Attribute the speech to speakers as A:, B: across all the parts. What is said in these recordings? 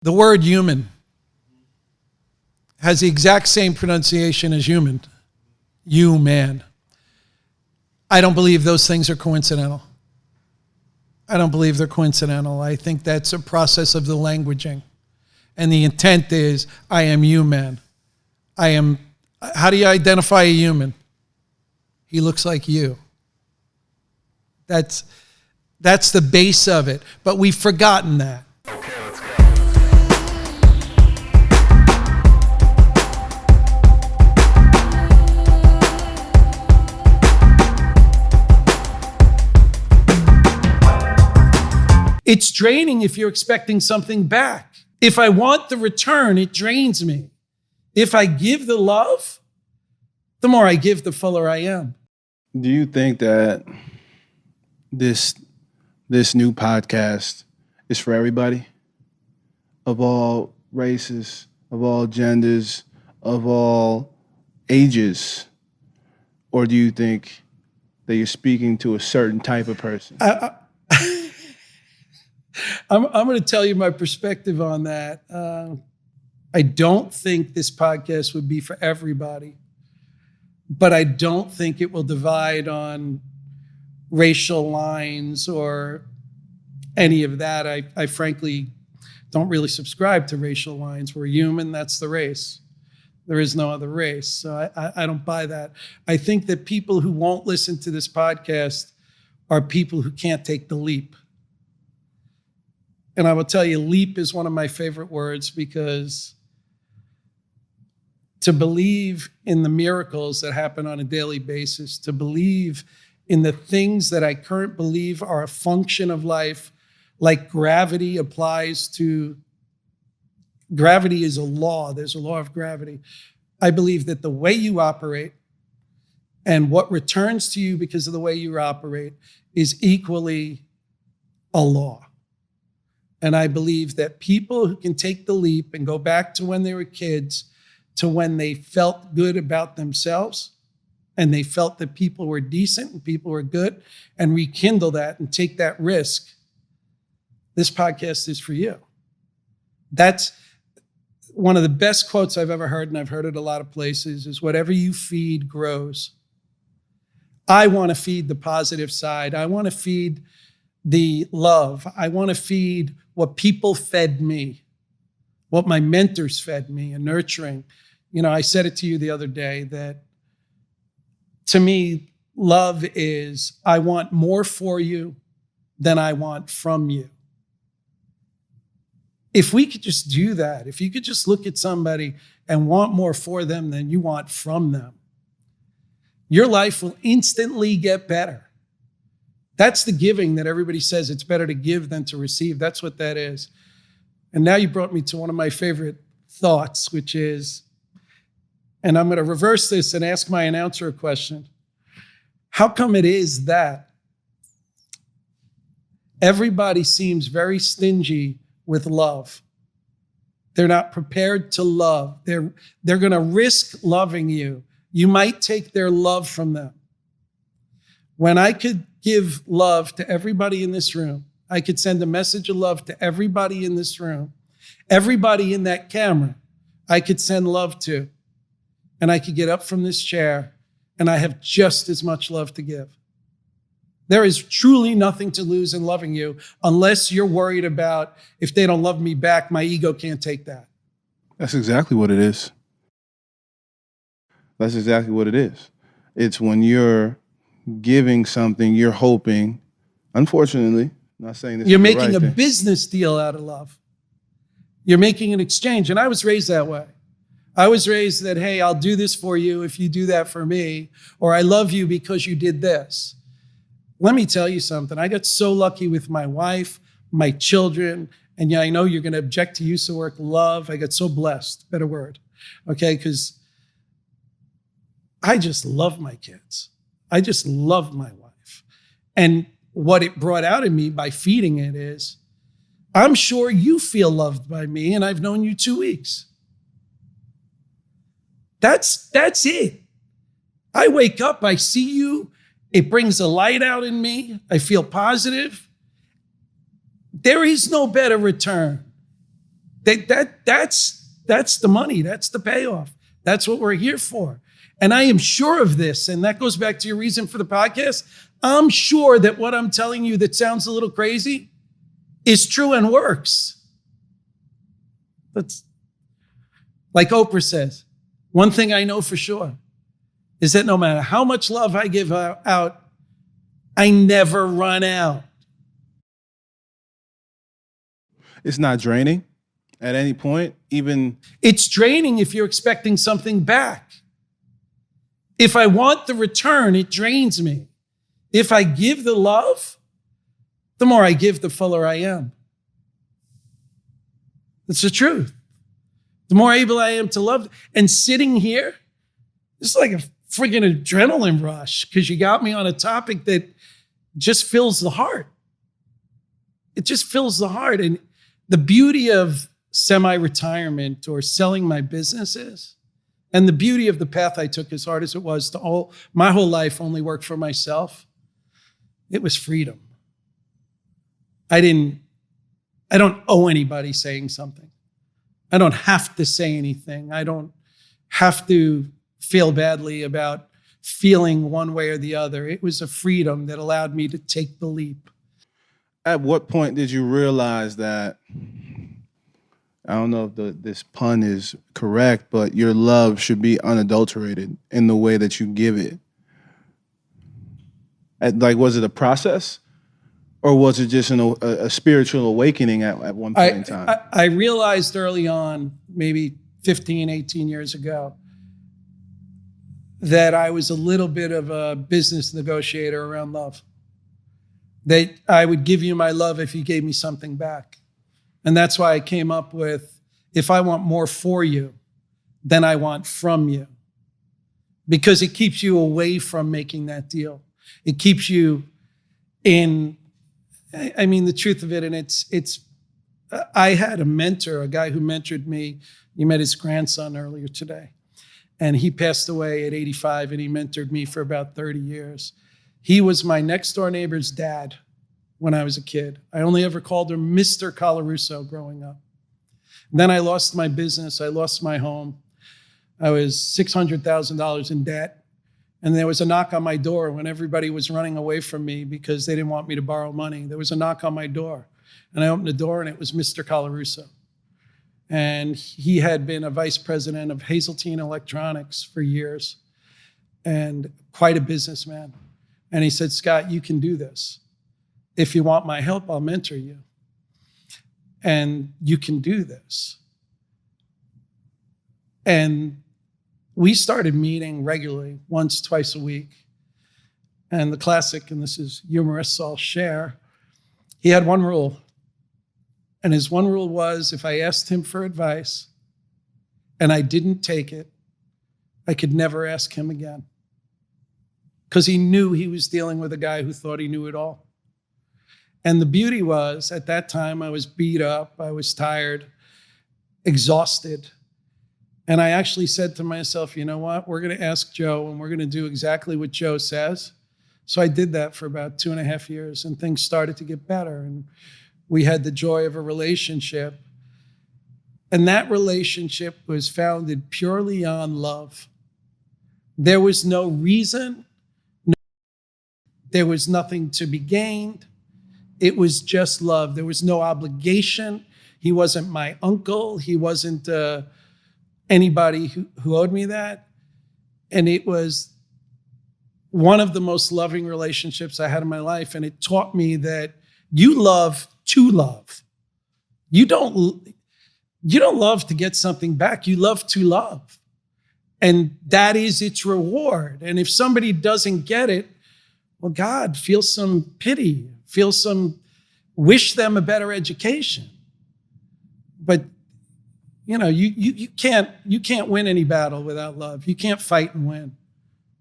A: The word human has the exact same pronunciation as human. You, man. I don't believe those things are coincidental. I don't believe they're coincidental. I think that's a process of the languaging. And the intent is, I am Youman. How do you identify a human? He looks like you. That's the base of it. But we've forgotten that.
B: Okay, let's go.
A: It's draining if you're expecting something back. If I want the return, it drains me. If I give the love, the more I give, the fuller I am.
C: Do you think that this new podcast is for everybody? Of all races, of all genders, of all ages? Or do you think that you're speaking to a certain type of person?
A: I'm going to tell you my perspective on that. I don't think this podcast would be for everybody, but I don't think it will divide on racial lines or any of that. I frankly don't really subscribe to racial lines. We're human, that's the race. There is no other race. So I don't buy that. I think that people who won't listen to this podcast are people who can't take the leap. And I will tell you, leap is one of my favorite words, because to believe in the miracles that happen on a daily basis, to believe in the things that I currently believe are a function of life, like gravity applies to, gravity is a law, there's a law of gravity. I believe that the way you operate and what returns to you because of the way you operate is equally a law. And I believe that people who can take the leap and go back to when they were kids, to when they felt good about themselves and they felt that people were decent and people were good, and rekindle that and take that risk, this podcast is for you. That's one of the best quotes I've ever heard, and I've heard it a lot of places, is whatever you feed grows. I want to feed the positive side. I want to feed the love. I want to feed what people fed me, what my mentors fed me, and nurturing. You know, I said it to you the other day that to me, love is, I want more for you than I want from you. If we could just do that, if you could just look at somebody and want more for them than you want from them, your life will instantly get better. That's the giving that everybody says it's better to give than to receive. That's what that is. And now you brought me to one of my favorite thoughts, which is, and I'm going to reverse this and ask my announcer a question. How come it is that everybody seems very stingy with love? They're not prepared to love. They're going to risk loving you. You might take their love from them. When I could give love to everybody in this room, I could send a message of love to everybody in this room, everybody in that camera, I could send love to, and I could get up from this chair and I have just as much love to give. There is truly nothing to lose in loving you unless you're worried about, if they don't love me back, my ego can't take that.
C: That's exactly what it is. That's exactly what it is. It's when you're giving something, you're hoping, unfortunately, not saying this
A: you're
C: is the
A: making
C: right
A: a
C: thing.
A: business deal out of love. You're making an exchange. And I was raised that way. I was raised that, hey, I'll do this for you if you do that for me, or I love you because you did this. Let me tell you something. I got so lucky with my wife, my children, and yeah, I know you're going to object to use the word love. I got so blessed, better word, okay? Because I just love my kids. I just love my wife. And what it brought out in me by feeding it is, I'm sure you feel loved by me, and I've known you 2 weeks. That's it. I wake up, I see you, it brings a light out in me, I feel positive. There is no better return. That's the money. That's the payoff. That's what we're here for. And I am sure of this. And that goes back to your reason for the podcast. I'm sure that what I'm telling you that sounds a little crazy is true and works. That's like Oprah says, one thing I know for sure is that no matter how much love I give out, I never run out.
C: It's not draining at any point, even.
A: It's draining if you're expecting something back. If I want the return, it drains me. If I give the love, the more I give, the fuller I am. It's the truth. The more able I am to love. And sitting here, it's like a friggin' adrenaline rush because you got me on a topic that just fills the heart. It just fills the heart. And the beauty of semi-retirement or selling my businesses, and the beauty of the path I took, as hard as it was to my whole life only work for myself, it was freedom. I don't owe anybody saying something. I don't have to say anything. I don't have to feel badly about feeling one way or the other. It was a freedom that allowed me to take the leap.
C: At what point did you realize that, I don't know if this pun is correct, but your love should be unadulterated in the way that you give it? Was it a process? Or was it just a spiritual awakening at one point in time?
A: I realized early on, maybe 15, 18 years ago, that I was a little bit of a business negotiator around love. That I would give you my love if you gave me something back. And that's why I came up with, if I want more for you than I want from you. Because it keeps you away from making that deal. It keeps you in, I mean, the truth of it, and I had a mentor, a guy who mentored me. You met his grandson earlier today. And he passed away at 85, and he mentored me for about 30 years. He was my next door neighbor's dad when I was a kid. I only ever called him Mr. Colarusso growing up. Then I lost my business. I lost my home. I was $600,000 in debt. And there was a knock on my door when everybody was running away from me because they didn't want me to borrow money. There was a knock on my door. And I opened the door, and it was Mr. Colarusso. And he had been a vice president of Hazeltine Electronics for years and quite a businessman. And he said, Scott, you can do this. If you want my help, I'll mentor you. And you can do this. And we started meeting regularly, once, twice a week. And the classic, and this is humorous, I'll share, he had one rule. And his one rule was, if I asked him for advice and I didn't take it, I could never ask him again. Because he knew he was dealing with a guy who thought he knew it all. And the beauty was, at that time, I was beat up, I was tired, exhausted. And I actually said to myself, you know what? We're going to ask Joe, and we're going to do exactly what Joe says. So I did that for about 2.5 years, and things started to get better. And we had the joy of a relationship. And that relationship was founded purely on love. There was no reason. There was nothing to be gained. It was just love. There was no obligation. He wasn't my uncle. He wasn't anybody who owed me that. And it was one of the most loving relationships I had in my life. And it taught me that you love to love. You don't love to get something back. You love to love. And that is its reward. And if somebody doesn't get it, well, God, feel some pity, wish them a better education. But you can't win any battle without love. You can't fight and win.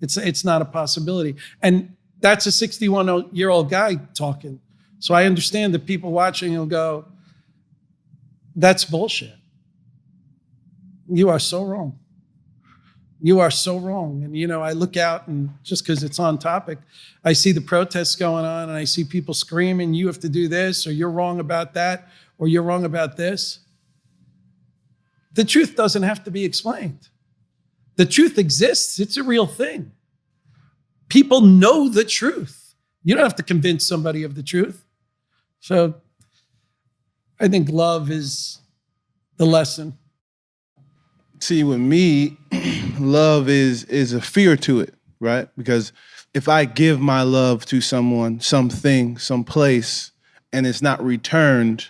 A: It's not a possibility. And that's a 61-year-old guy talking. So I understand that people watching will go, that's bullshit. You are so wrong. You are so wrong. And, I look out, and just because it's on topic, I see the protests going on, and I see people screaming, you have to do this, or you're wrong about that, or you're wrong about this. The truth doesn't have to be explained. The truth exists. It's a real thing. People know the truth. You don't have to convince somebody of the truth. So I think love is the lesson.
C: See, with me, love is a fear to it, right? Because if I give my love to someone, something, some place, and it's not returned,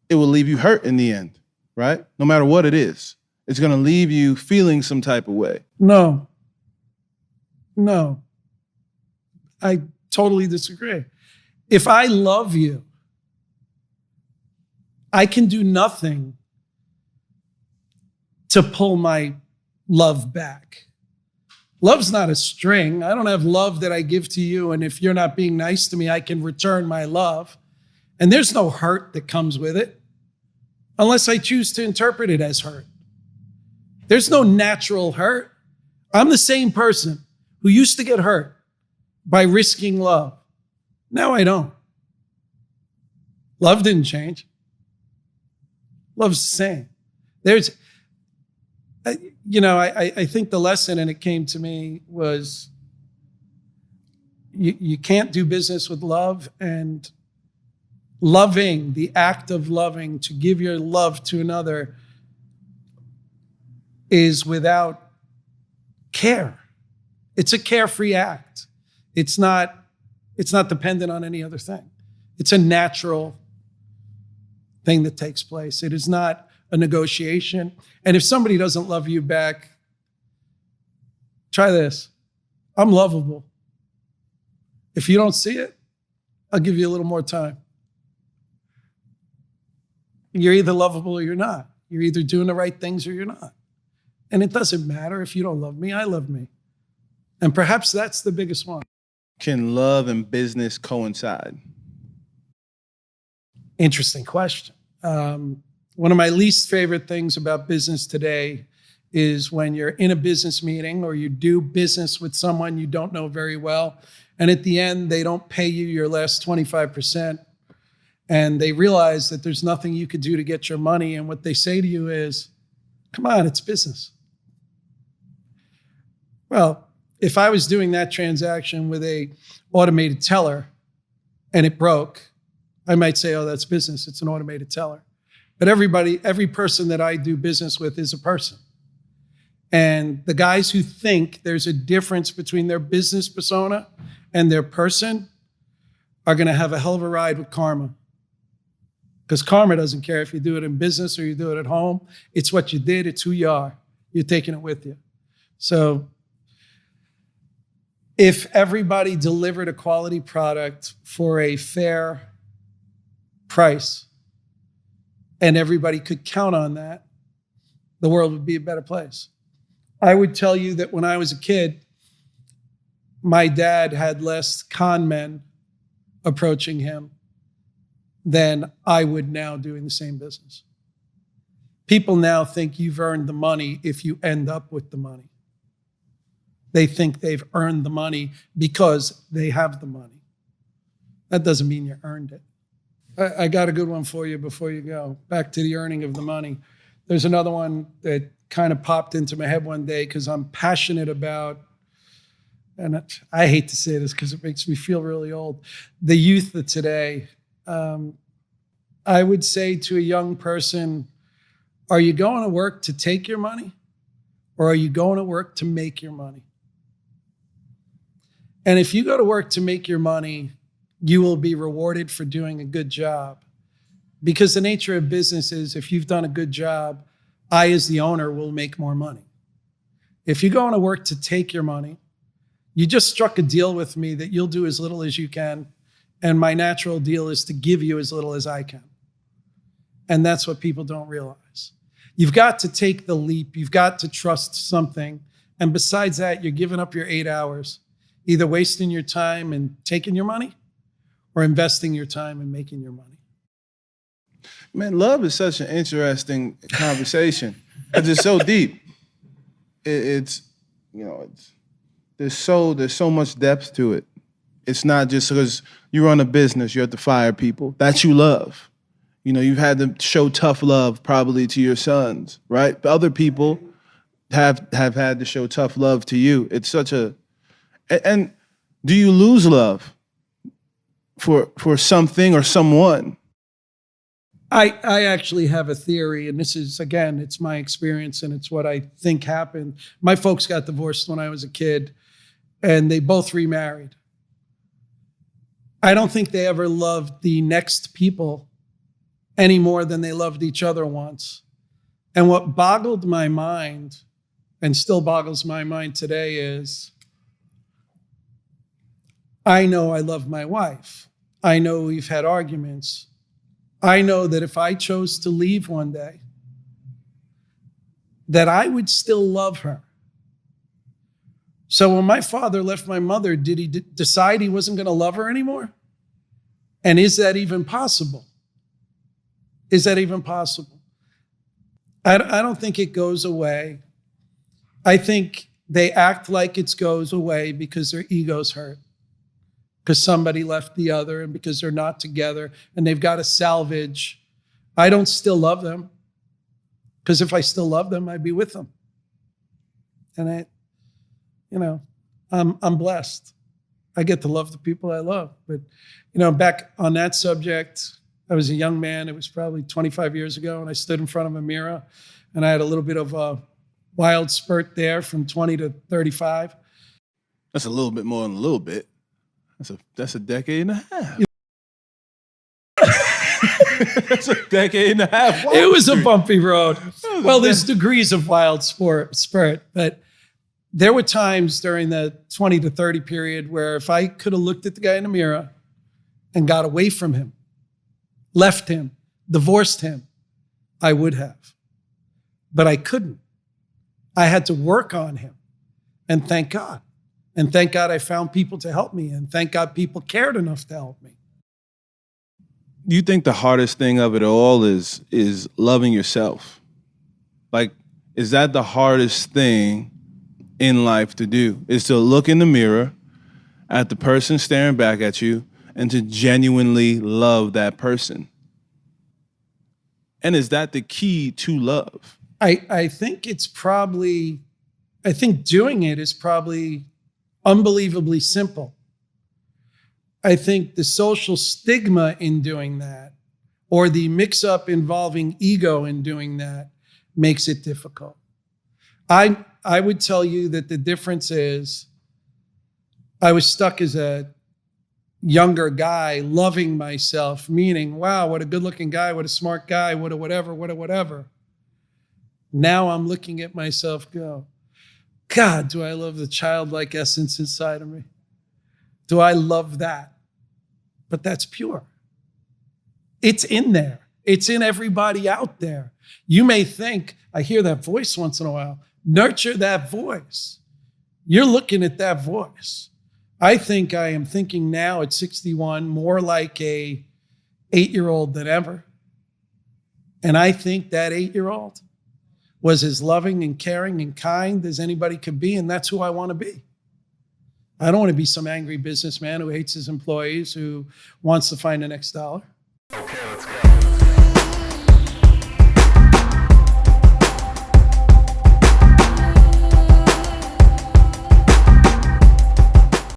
C: it will leave you hurt in the end, right? No matter what it is. It's going to leave you feeling some type of way.
A: No. I totally disagree. If I love you, I can do nothing to pull my love back. Love's not a string. I don't have love that I give to you, and if you're not being nice to me, I can return my love. And there's no hurt that comes with it, unless I choose to interpret it as hurt. There's no natural hurt. I'm the same person who used to get hurt by risking love. Now I don't. Love didn't change. Love's the same. I think the lesson, and it came to me, was you can't do business with love, and loving, the act of loving, to give your love to another, is without care. It's a carefree act. It's not dependent on any other thing. It's a natural thing that takes place. It is not a negotiation. And if somebody doesn't love you back, try this. I'm lovable. If you don't see it, I'll give you a little more time. You're either lovable or you're not. You're either doing the right things or you're not. And it doesn't matter if you don't love me, I love me. And perhaps that's the biggest one.
C: Can love and business coincide?
A: Interesting question. One of my least favorite things about business today is when you're in a business meeting or you do business with someone you don't know very well, and at the end, they don't pay you your last 25%, and they realize that there's nothing you could do to get your money, and what they say to you is, come on, it's business. Well, if I was doing that transaction with a automated teller and it broke, I might say, oh, that's business. It's an automated teller. But every person that I do business with is a person. And the guys who think there's a difference between their business persona and their person are going to have a hell of a ride with karma. Because karma doesn't care if you do it in business or you do it at home. It's what you did. It's who you are. You're taking it with you. So if everybody delivered a quality product for a fair price and everybody could count on that, the world would be a better place. I would tell you that when I was a kid, my dad had less con men approaching him than I would now doing the same business. People now think you've earned the money if you end up with the money. They think they've earned the money because they have the money. That doesn't mean you earned it. I got a good one for you before you go. Back to the earning of the money. There's another one that kind of popped into my head one day because I'm passionate about, and I hate to say this because it makes me feel really old, the youth of today. I would say to a young person, are you going to work to take your money, or are you going to work to make your money? And if you go to work to make your money, you will be rewarded for doing a good job. Because the nature of business is, if you've done a good job, I, as the owner, will make more money. If you're going to work to take your money, you just struck a deal with me that you'll do as little as you can, and my natural deal is to give you as little as I can. And that's what people don't realize. You've got to take the leap. You've got to trust something. And besides that, you're giving up your 8 hours, either wasting your time and taking your money or investing your time and making your money.
C: Man, love is such an interesting conversation. It's so deep. There's so much depth to it. It's not just because you run a business, you have to fire people. That you love. You know, you've had to show tough love probably to your sons, right? But other people have had to show tough love to you. It's such a, and do you lose love for something or someone?
A: I actually have a theory, and this is, again, it's my experience and it's what I think happened. My folks got divorced when I was a kid, and they both remarried. I don't think they ever loved the next people any more than they loved each other once. And what boggled my mind, and still boggles my mind today, is I know I love my wife. I know we've had arguments. I know that if I chose to leave one day, that I would still love her. So when my father left my mother, did he decide he wasn't going to love her anymore? And is that even possible? Is that even possible? I don't think it goes away. I think they act like it goes away because their ego's hurt, because somebody left the other, and because they're not together and they've got to salvage. I don't still love them, because if I still love them, I'd be with them. And I'm blessed. I get to love the people I love. But, back on that subject, I was a young man. It was probably 25 years ago, and I stood in front of a mirror, and I had a little bit of a wild spurt there from 20 to 35.
C: That's a little bit more than a little bit. That's a decade and a half. That's a decade and a half.
A: It was a bumpy road. Well, there's degrees of wild spurt, but there were times during the 20 to 30 period where if I could have looked at the guy in the mirror and got away from him, left him, divorced him, I would have. But I couldn't. I had to work on him. And thank God. And thank God I found people to help me. And thank God people cared enough to help me.
C: Do you think the hardest thing of it all is loving yourself? Like, is that the hardest thing in life to do? Is to look in the mirror at the person staring back at you and to genuinely love that person? And is that the key to love?
A: I think doing it is probably unbelievably simple. I think the social stigma in doing that, or the mix-up involving ego in doing that, makes it difficult. I would tell you that the difference is I was stuck as a younger guy loving myself, meaning, wow, what a good-looking guy, what a smart guy, what a whatever. Now I'm looking at myself go, God, do I love the childlike essence inside of me? Do I love that? But that's pure. It's in there. It's in everybody out there. You may think, I hear that voice once in a while. Nurture that voice. You're looking at that voice. I think I am thinking now at 61 more like a 8-year-old than ever. And I think that 8-year-old was as loving and caring and kind as anybody could be, and that's who I want to be. I don't want to be some angry businessman who hates his employees, who wants to find the next dollar.